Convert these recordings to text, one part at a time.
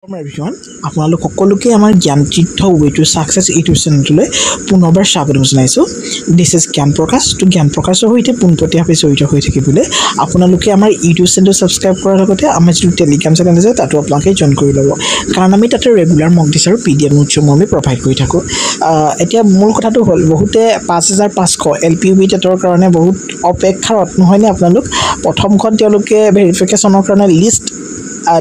everyone, আপোনালোক সকলোকে আমাৰ জ্ঞান তীৰ্থ ৱে টু সাকসেস ইউটিউব চেনেললৈ পুনৰবাৰ স্বাগতম জনাইছো। দিস ইজ জ্ঞান প্ৰকাশ। তো জ্ঞান প্ৰকাশৰ হৈতে পোনপটীয়াভাৱে জড়িত হৈ থাকিবলৈ আপোনালোকে আমাৰ ইউটিউব চেনেল সাবস্ক্ৰাইব কৰাৰ লগতে আমাৰ যিটো টেলিগ্ৰাম চেনেল আছে তাতো আপোনালোকে জইন কৰি ল'ব, কাৰণ আমি তাতে ৰেগুলাৰ মক টিচ আৰু পিডিএফ নোটছসমূহ আমি প্ৰভাইড কৰি থাকোঁ। এতিয়া মূল কথাটো হ'ল বহুতে 5500 LPUB টেটৰ কাৰণে বহুত অপেক্ষাৰত নহয়নে আপোনালোক। প্ৰথমখন তেওঁলোকে ভেৰিফিকেশ্যনৰ কাৰণে লিষ্ট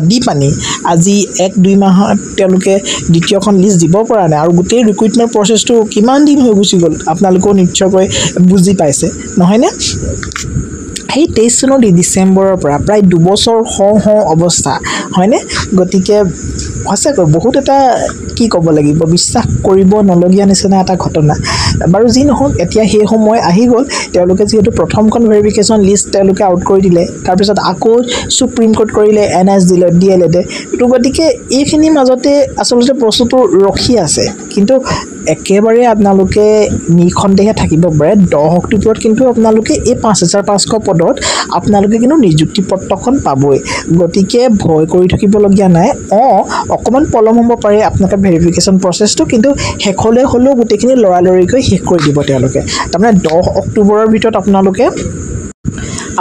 দি পানি আজি 1-2 মাহত তেওঁলোকে দ্বিতীয়খন লিষ্ট দিব পৰা নাই আৰু গোটেই ৰিক্ৰুটমেণ্ট প্ৰচেছটো কিমান দিন হৈ গুচি গ'ল আপোনালোকেও নিশ্চয়কৈ বুজি পাইছে নহয়নে। সেই 23 চনৰ ডিচেম্বৰৰ পৰা প্ৰায় 2 বছৰ হওঁ অৱস্থা হয়নে। গতিকে সঁচাকৈ বহুত এটা কি ক'ব লাগিব, বিশ্বাস কৰিব নলগীয়া নিচিনা এটা ঘটনা। বাৰু যি নহওক, এতিয়া সেই সময় আহি গ'ল। তেওঁলোকে যিহেতু প্ৰথমখন ভেৰিফিকেশ্যন লিষ্ট তেওঁলোকে আউট কৰি দিলে, তাৰপিছত আকৌ সুপ্ৰিম কোৰ্ট কৰিলে, NS দিলে, DLED। তো গতিকে এইখিনিৰ মাজতে আচলতে বস্তুটো ৰখি আছে। কিন্তু একেবাৰে আপোনালোকে নিখন্দেহে থাকিব পাৰে 10 অক্টোবৰত কিন্তু আপোনালোকে এই 5500 পদত আপোনালোকে কিন্তু নিযুক্তি পত্ৰখন পাবই। গতিকে ভয় কৰি থাকিবলগীয়া নাই। অকণমান পলম হ'ব পাৰে আপোনালোকে ভেৰিফিকেশ্যন প্ৰচেছটো, কিন্তু শেষলৈ হ'লেও গোটেইখিনি লৰালৰিকৈ শেষ কৰি দিব তেওঁলোকে। তাৰমানে 10 অক্টোবৰৰ ভিতৰত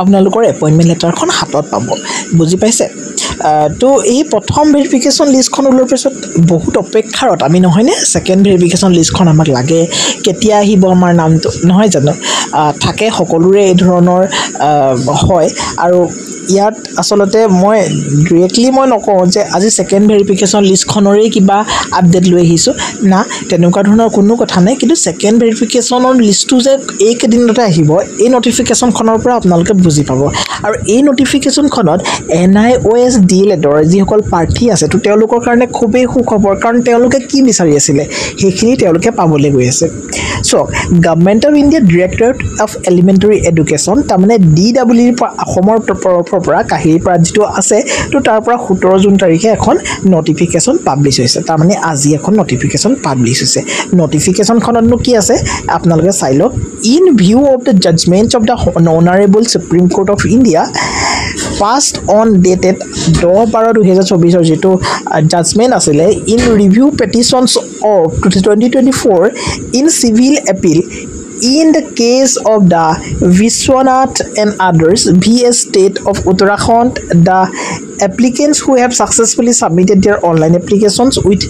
আপোনালোকৰ এপইণ্টমেণ্ট লেটাৰখন হাতত পাব, বুজি পাইছে। তো এই প্ৰথম ভেৰিফিকেশ্যন লিষ্টখন ওলোৱাৰ পিছত বহুত অপেক্ষাৰত আমি নহয়নে। ছেকেণ্ড ভেৰিফিকেশ্যন লিষ্টখন আমাক লাগে, কেতিয়া আহিব আমাৰ নামটো নহয় জানো। থাকে সকলোৰে এই ধৰণৰ হয়। আৰু ইয়াত আচলতে মই ডিৰেক্টলি নকওঁ যে আজি ছেকেণ্ড ভেৰিফিকেশ্যন লিষ্টখনৰেই কিবা আপডেট লৈ আহিছোঁ না, তেনেকুৱা ধৰণৰ কোনো কথা নাই। কিন্তু ছেকেণ্ড ভেৰিফিকেশ্যনৰ লিষ্টটো যে এইকেইদিনতে আহিব, এই নটিফিকেশ্যনখনৰ পৰা আপোনালোকে বুজি পাব। আৰু এই নটিফিকেশ্যনখনত NIOS DLEDৰ যিসকল প্ৰাৰ্থী আছে তো তেওঁলোকৰ কাৰণে খুবেই সুখবৰ, কাৰণ তেওঁলোকে কি বিচাৰি আছিলে সেইখিনি তেওঁলোকে পাবলৈ গৈ আছে। চাওক, government of India directorate of elementary education, তাৰমানে DWEৰ পৰা অসমৰ তৰফৰ পৰা কাহিৰীপাৰাত যিটো আছে তো তাৰ পৰা 17 জুন তাৰিখে এখন নটিফিকেশ্যন পাব্লিছ হৈছে। তাৰমানে আজি এখন নটিফিকেশ্যন পাব্লিছ হৈছে। নটিফিকেশ্যনখনতনো কি আছে আপোনালোকে চাই লওক। In view of the judgments of the honourable supreme court of India passed on dated 10/12/2024 যিটো জাজমেণ্ট আছিলে, in review petitions of 2024 in civil appeal in the case of the Vishwanath and others VS State of Uttarakhand, the applicants who have successfully submitted their online applications with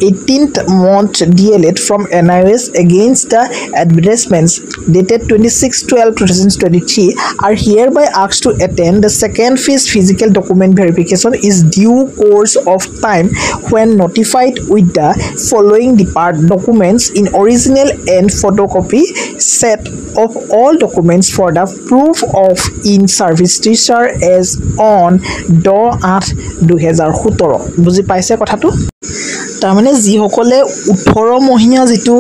18th month DLED from NIOS against the advertisements dated 26/12/2023 are hereby asked to attend the second phase physical document verification is due course of time when notified with the following documents in original and photocopy set of all documents for the proof of in service teacher as on 10/8/2017। বুজি পাইছে কথাটো। তাৰমানে যিসকলে 18 মহীয়া যিটো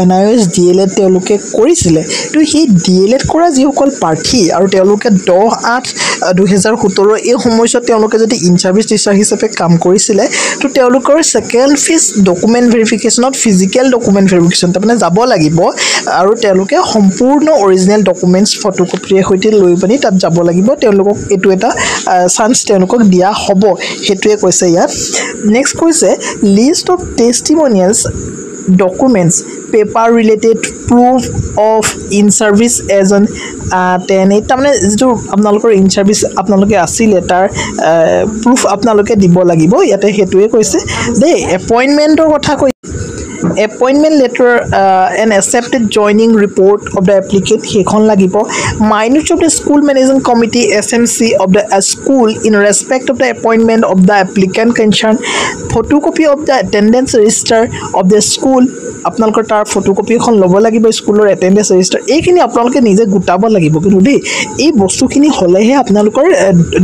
NIOS DLED তেওঁলোকে কৰিছিলে, তো সেই DLED কৰা যিসকল প্ৰাৰ্থী আৰু তেওঁলোকে 10/8/2017 এই সময়ছোৱাত তেওঁলোকে যদি ইন ছাৰ্ভিচ টিচাৰ হিচাপে কাম কৰিছিলে, তো তেওঁলোকৰ ছেকেণ্ড ফেজ ডকুমেণ্ট ভেৰিফিকেশ্যনত ফিজিকেল ডকুমেণ্ট ভেৰিফিকেশ্যন তাৰমানে যাব লাগিব আৰু তেওঁলোকে সম্পূৰ্ণ অৰিজিনেল ডকুমেণ্টছ ফটোকপিৰ সৈতে লৈ পানি তাত যাব লাগিব। তেওঁলোকক এইটো এটা চান্স তেওঁলোকক দিয়া হ'ব, সেইটোৱে কৈছে ইয়াত। নেক্সট কৈছে list of testimonials documents paper related proof of in service as an 10 তাৰমানে যিটো আপোনালোকৰ ইন ছাৰ্ভিচ আপোনালোকে আছিলে তাৰ প্ৰুফ আপোনালোকে দিব লাগিব। ইয়াতে সেইটোৱে কৈছে দেই। এপইণ্টমেণ্টৰ কথা কৈ appointment letter and accepted joining report of the applicant সেইখন লাগিব। minutes of the school management committee SMC of the school in respect of the appointment of the applicant concerned, photocopy of the attendance register of the school আপোনালোকৰ তাৰ photocopy এখন ল'ব লাগিব, স্কুলৰ attendance register. এইখিনি আপোনালোকে নিজে গোটাব লাগিব কিন্তু দেই। এই বস্তুখিনি হ'লেহে আপোনালোকৰ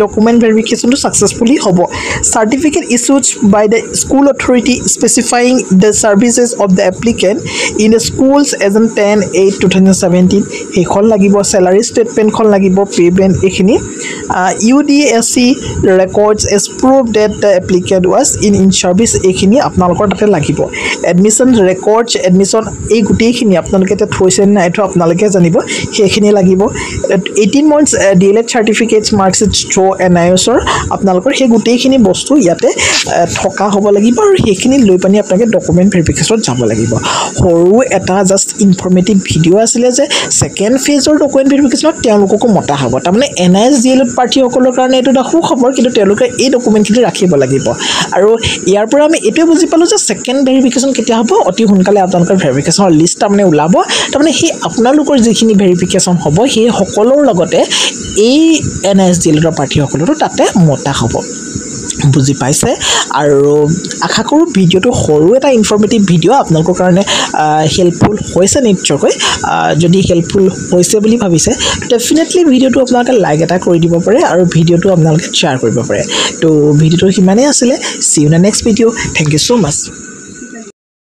ডকুমেণ্ট ভেৰিফিকেশ্যনটো ছাকচেছফুলি হ'ব। Certificate issued by the school authority specifying the services of the applicant in the schools as on 10/8/2017 সেইখন লাগিব salary statement খন লাগিব payment এখিনি UDSC records as proof that the applicant was in service এখিনি আপোনালোকৰ তাতে লাগিব admission records admission এই গুটেইখিনি আপোনালোকে তে থৈছে না এটো আপোনালোকে জানিব সেইখিনি লাগিব 18 months DLED certificates marks show NIOS ৰ আপোনালোকৰ সেই গুটেইখিনি বস্তু ইয়াতে থকা হ'ব লাগিব আৰু সেইখিনি লৈ পানি আপোনালোকে ডকুমেন্ট ভেৰিফিকেচন যাব লাগিব হৰু এটা জাস্ট ইনফৰমেটিভ ভিডিও আছিল যে সেকেন্ড ফেজৰ ডকুমেন্ট ভেৰিফিকেচনত তেওঁলোককো মতা হ'ব তাৰমানে NIS DLED পাৰ্টি সকলৰ কাৰণে এটো এটা খবৰ কিন্তু তেওঁলোকে এই ডকুমেন্টখিনি ৰাখিব লাগিব আৰু ইয়াৰ পৰা আমি এটো বুজি পালো যে সেকেন্ড ভেৰিফিকেচন কেতিয়া হ'ব অতি সোনকালে আপোনালোকৰ ভেৰিফিকেচনৰ লিষ্ট তাৰমানে ওলাব তাৰমানে সেই আপোনালোকৰ যিখিনি ভেৰিফিকেচন হ'ব সেই সকলৰ লগতে এই NIS DLED পাৰ্টি সকলৰো তাতে মতা হ'ব বুজি পাইছে আৰু আশা কৰো ভিডিওটো হৰু এটা ইনফৰমেটিভ ভিডিও আপোনালোকৰ কাৰণে হেল্পফুল হৈছে নিশ্চয়কৈ যদি হেল্পফুল হৈছে বুলি ভাবিছে ডেফিনেটলি ভিডিওটো আপোনালোকে লাইক এটা কৰি দিব পাৰে আৰু ভিডিওটো আপোনালোকে শ্বেয়াৰ কৰিব পাৰে তো ভিডিওটো হিমানে আছিল see you in next video thank you so mass